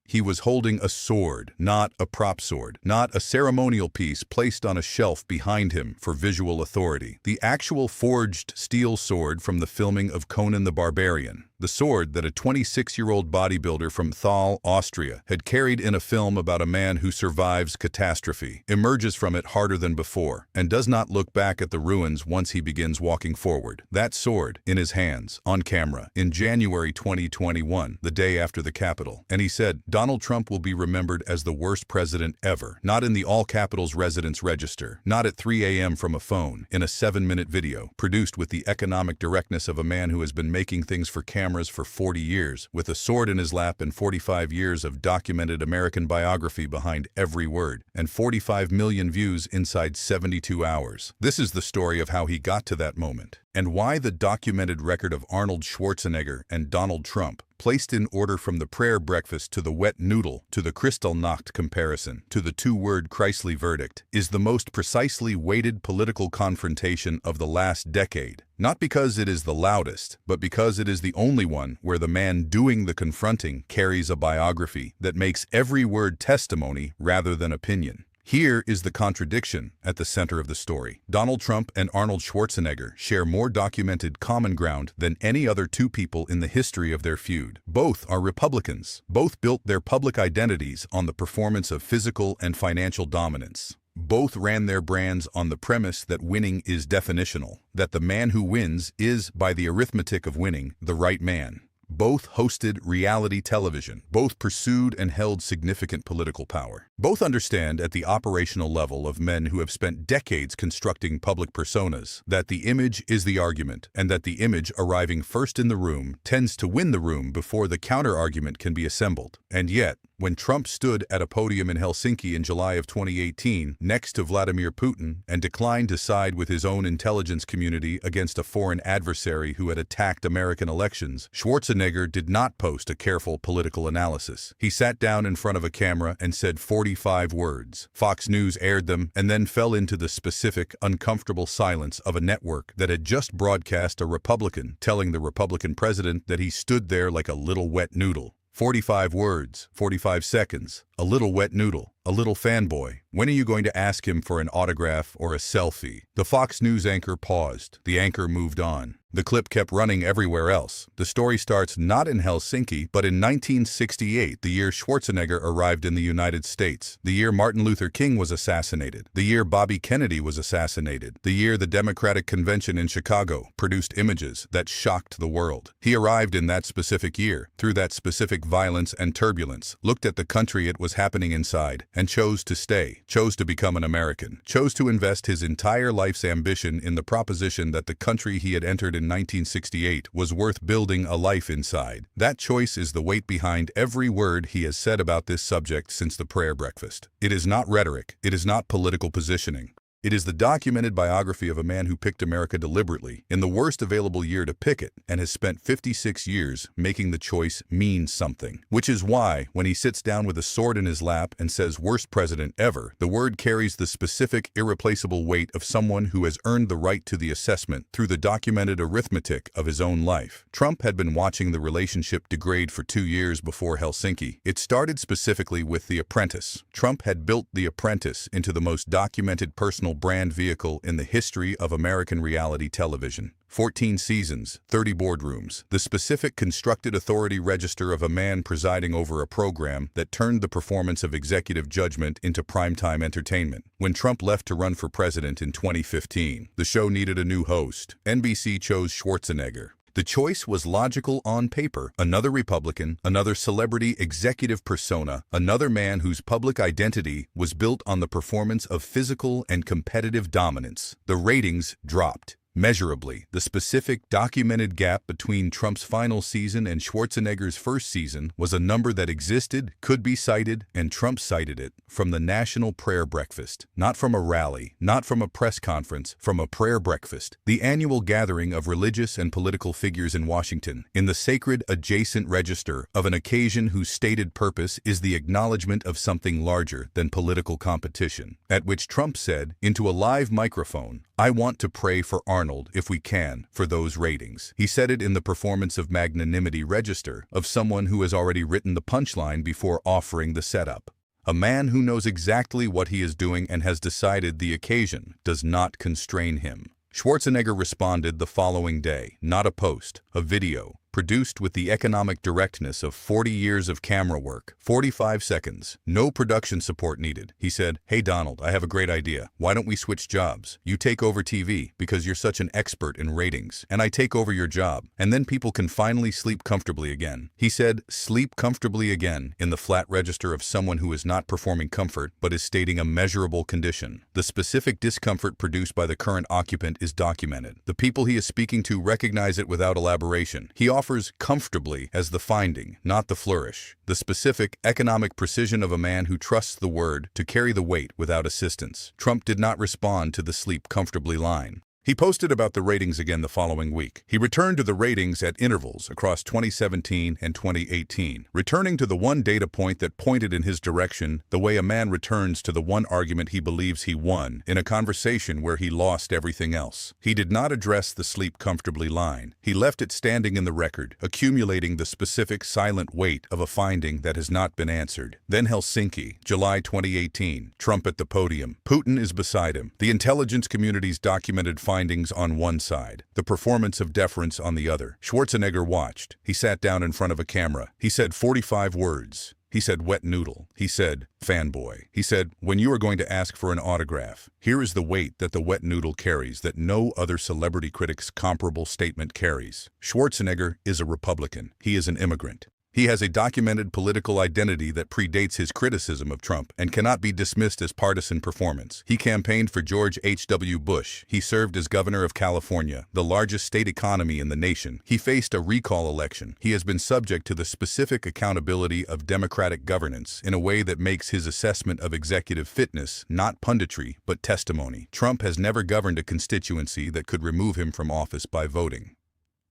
He was holding a sword, not a prop sword, not a ceremonial piece placed on a shelf behind him for visual authority. The actual forged steel sword from the filming of Conan the Barbarian. The sword that a 26-year-old bodybuilder from Thal, Austria, had carried in a film about a man who survives catastrophe, emerges from it harder than before, and does not look back at the ruins once he begins walking forward. That sword, in his hands, on camera, in January 2021, the day after the Capitol. And he said, Donald Trump will be remembered as the worst president ever. Not in the All Capitals Residence Register, not at 3 a.m. from a phone, in a 7-minute video, produced with the economic directness of a man who has been making things for cameras for 40 years, with a sword in his lap and 45 years of documented American biography behind every word, and 45 million views inside 72 hours. This is the story of how he got to that moment, and why the documented record of Arnold Schwarzenegger and Donald Trump, placed in order from the prayer breakfast to the wet noodle to the Kristallnacht comparison to the two-word Kreisly verdict, is the most precisely weighted political confrontation of the last decade. Not because it is the loudest, but because it is the only one where the man doing the confronting carries a biography that makes every word testimony rather than opinion. Here is the contradiction at the center of the story. Donald Trump and Arnold Schwarzenegger share more documented common ground than any other two people in the history of their feud. Both are Republicans. Both built their public identities on the performance of physical and financial dominance. Both ran their brands on the premise that winning is definitional, that the man who wins is, by the arithmetic of winning, the right man. Both hosted reality television. Both pursued and held significant political power. Both understand at the operational level of men who have spent decades constructing public personas that the image is the argument, and that the image arriving first in the room tends to win the room before the counter-argument can be assembled. And yet, when Trump stood at a podium in Helsinki in July of 2018 next to Vladimir Putin and declined to side with his own intelligence community against a foreign adversary who had attacked American elections, Schwarzenegger did not post a careful political analysis. He sat down in front of a camera and said 45 words. Fox News aired them and then fell into the specific, uncomfortable silence of a network that had just broadcast a Republican telling the Republican president that he stood there like a little wet noodle. 45 words, 45 seconds, a little wet noodle, a little fanboy. When are you going to ask him for an autograph or a selfie? The Fox News anchor paused. The anchor moved on. The clip kept running everywhere else. The story starts not in Helsinki, but in 1968, the year Schwarzenegger arrived in the United States, the year Martin Luther King was assassinated, the year Bobby Kennedy was assassinated, the year the Democratic Convention in Chicago produced images that shocked the world. He arrived in that specific year, through that specific violence and turbulence, looked at the country it was happening inside, and chose to stay, chose to become an American, chose to invest his entire life's ambition in the proposition that the country he had entered in 1968 was worth building a life inside. That choice is the weight behind every word he has said about this subject since the prayer breakfast. It is not rhetoric. It is not political positioning. It is the documented biography of a man who picked America deliberately, in the worst available year to pick it, and has spent 56 years making the choice mean something. Which is why, when he sits down with a sword in his lap and says worst president ever, the word carries the specific, irreplaceable weight of someone who has earned the right to the assessment through the documented arithmetic of his own life. Trump had been watching the relationship degrade for 2 years before Helsinki. It started specifically with The Apprentice. Trump had built The Apprentice into the most documented personal brand vehicle in the history of American reality television. 14 seasons, 30 boardrooms, the specific constructed authority register of a man presiding over a program that turned the performance of executive judgment into primetime entertainment. When Trump left to run for president in 2015, the show needed a new host. NBC chose Schwarzenegger. The choice was logical on paper. Another Republican, another celebrity executive persona, another man whose public identity was built on the performance of physical and competitive dominance. The ratings dropped. Measurably, the specific documented gap between Trump's final season and Schwarzenegger's first season was a number that existed, could be cited, and Trump cited it from the National Prayer Breakfast. Not from a rally, not from a press conference, from a prayer breakfast, the annual gathering of religious and political figures in Washington, in the sacred adjacent register of an occasion whose stated purpose is the acknowledgement of something larger than political competition, at which Trump said, into a live microphone, "I want to pray for Arnold." Arnold, if we can, for those ratings. He said it in the performance of magnanimity register of someone who has already written the punchline before offering the setup. A man who knows exactly what he is doing and has decided the occasion does not constrain him. Schwarzenegger responded the following day, not a post, a video, produced with the economic directness of 40 years of camera work, 45 seconds, no production support needed. He said, "Hey Donald, I have a great idea. Why don't we switch jobs? You take over TV because you're such an expert in ratings, and I take over your job, and then people can finally sleep comfortably again." He said, "Sleep comfortably again," in the flat register of someone who is not performing comfort but is stating a measurable condition. The specific discomfort produced by the current occupant is documented. The people he is speaking to recognize it without elaboration. He offers comfortably as the finding, not the flourish. The specific economic precision of a man who trusts the word to carry the weight without assistance. Trump did not respond to the sleep comfortably line. He posted about the ratings again the following week. He returned to the ratings at intervals across 2017 and 2018, returning to the one data point that pointed in his direction the way a man returns to the one argument he believes he won in a conversation where he lost everything else. He did not address the sleep comfortably line. He left it standing in the record, accumulating the specific silent weight of a finding that has not been answered. Then Helsinki, July 2018, Trump at the podium. Putin is beside him. The intelligence community's documented findings on one side, the performance of deference on the other. Schwarzenegger watched. He sat down in front of a camera. He said 45 words. He said wet noodle. He said fanboy. He said, when you are going to ask for an autograph, here is the weight that the wet noodle carries that no other celebrity critic's comparable statement carries. Schwarzenegger is a Republican. He is an immigrant. He has a documented political identity that predates his criticism of Trump and cannot be dismissed as partisan performance. He campaigned for George H.W. Bush. He served as governor of California, the largest state economy in the nation. He faced a recall election. He has been subject to the specific accountability of democratic governance in a way that makes his assessment of executive fitness not punditry, but testimony. Trump has never governed a constituency that could remove him from office by voting.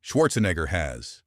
Schwarzenegger has.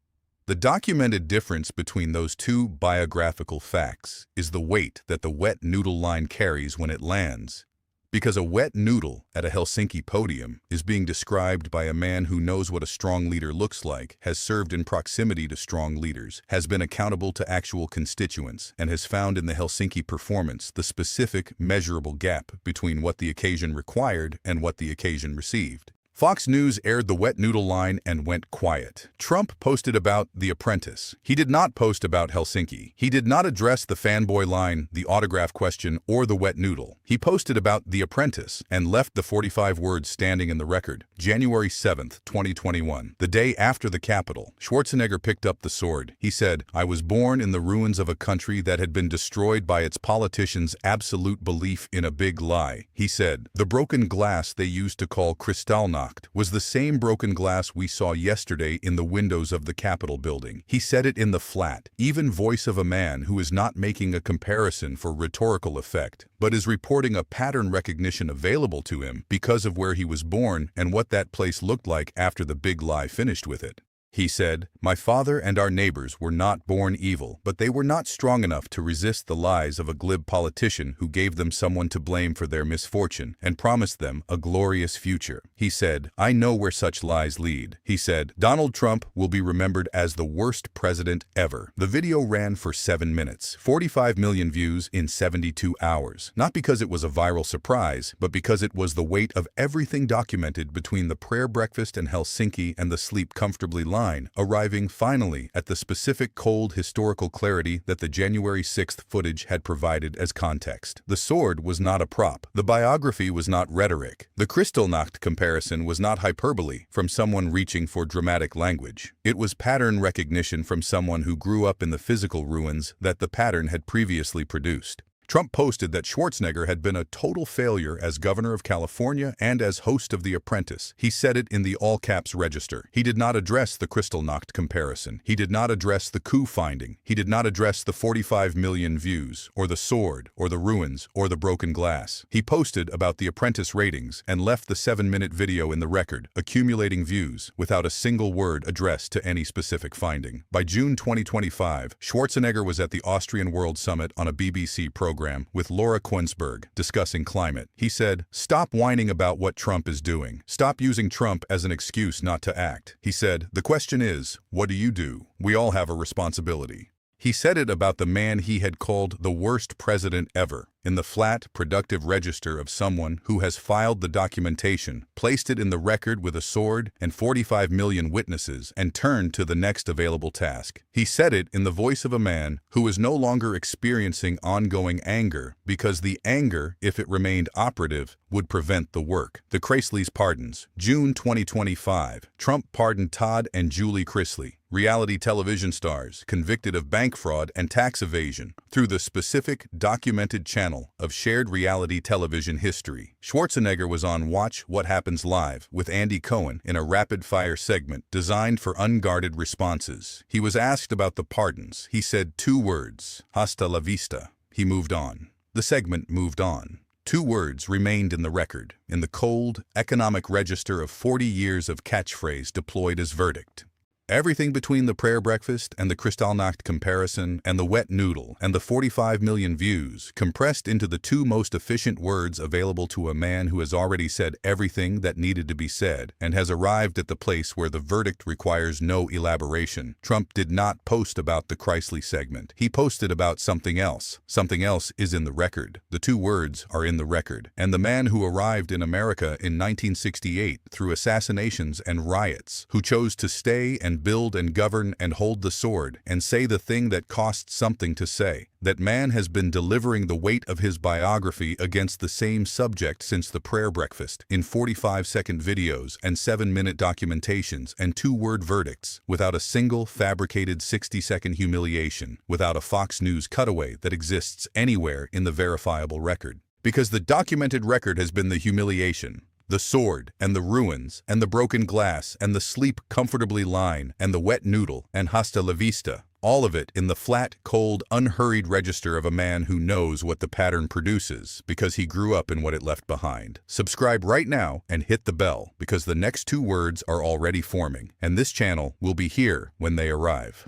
The documented difference between those two biographical facts is the weight that the wet noodle line carries when it lands. Because a wet noodle at a Helsinki podium is being described by a man who knows what a strong leader looks like, has served in proximity to strong leaders, has been accountable to actual constituents, and has found in the Helsinki performance the specific, measurable gap between what the occasion required and what the occasion received. Fox News aired the wet noodle line and went quiet. Trump posted about The Apprentice. He did not post about Helsinki. He did not address the fanboy line, the autograph question, or the wet noodle. He posted about The Apprentice and left the 45 words standing in the record. January 7th, 2021, the day after the Capitol, Schwarzenegger picked up the sword. He said, "I was born in the ruins of a country that had been destroyed by its politicians' absolute belief in a big lie." He said, "The broken glass they used to call Kristallnacht was the same broken glass we saw yesterday in the windows of the Capitol building." He said it in the flat, even voice of a man who is not making a comparison for rhetorical effect, but is reporting a pattern recognition available to him because of where he was born and what that place looked like after the big lie finished with it. He said, "My father and our neighbors were not born evil, but they were not strong enough to resist the lies of a glib politician who gave them someone to blame for their misfortune and promised them a glorious future." He said, "I know where such lies lead." He said, "Donald Trump will be remembered as the worst president ever." The video ran for 7 minutes, 45 million views in 72 hours. Not because it was a viral surprise, but because it was the weight of everything documented between the prayer breakfast in Helsinki and the sleep comfortably line, arriving finally at the specific cold historical clarity that the January 6th footage had provided as context. The sword was not a prop. The biography was not rhetoric. The Kristallnacht comparison was not hyperbole from someone reaching for dramatic language. It was pattern recognition from someone who grew up in the physical ruins that the pattern had previously produced. Trump posted that Schwarzenegger had been a total failure as governor of California and as host of The Apprentice. He said it in the all-caps register. He did not address the Kristallnacht comparison. He did not address the coup finding. He did not address the 45 million views, or the sword, or the ruins, or the broken glass. He posted about The Apprentice ratings and left the 7-minute video in the record, accumulating views, without a single word addressed to any specific finding. By June 2025, Schwarzenegger was at the Austrian World Summit on a BBC program. program with Laura Quensberg discussing climate. He said, "Stop whining about what Trump is doing. Stop using Trump as an excuse not to act." He said, "The question is, what do you do? We all have a responsibility." He said it about the man he had called the worst president ever, in the flat, productive register of someone who has filed the documentation, placed it in the record with a sword and 45 million witnesses, and turned to the next available task. He said it in the voice of a man who is no longer experiencing ongoing anger, because the anger, if it remained operative, would prevent the work. The Chrysleys pardons. June 2025. Trump pardoned Todd and Julie Chrysler, reality television stars convicted of bank fraud and tax evasion, through the specific, documented channel of shared reality television history. Schwarzenegger was on Watch What Happens Live with Andy Cohen in a rapid-fire segment designed for unguarded responses. He was asked about the pardons. He said 2 words, "Hasta la vista." He moved on. The segment moved on. 2 words remained in the record, in the cold, economic register of 40 years of catchphrase deployed as verdict. Everything between the prayer breakfast and the Kristallnacht comparison and the wet noodle and the 45 million views compressed into the 2 most efficient words available to a man who has already said everything that needed to be said and has arrived at the place where the verdict requires no elaboration. Trump did not post about the Chrysler segment. He posted about something else. Something else is in the record. The 2 words are in the record. And the man who arrived in America in 1968 through assassinations and riots, who chose to stay and build and govern and hold the sword and say the thing that costs something to say. That man has been delivering the weight of his biography against the same subject since the prayer breakfast, in 45-second videos and 7-minute documentations and 2-word verdicts, without a single fabricated 60-second humiliation, without a Fox News cutaway that exists anywhere in the verifiable record. Because the documented record has been the humiliation, the sword, and the ruins, and the broken glass, and the sleep comfortably line, and the wet noodle, and hasta la vista. All of it in the flat, cold, unhurried register of a man who knows what the pattern produces, because he grew up in what it left behind. Subscribe right now and hit the bell, because the next 2 words are already forming, and this channel will be here when they arrive.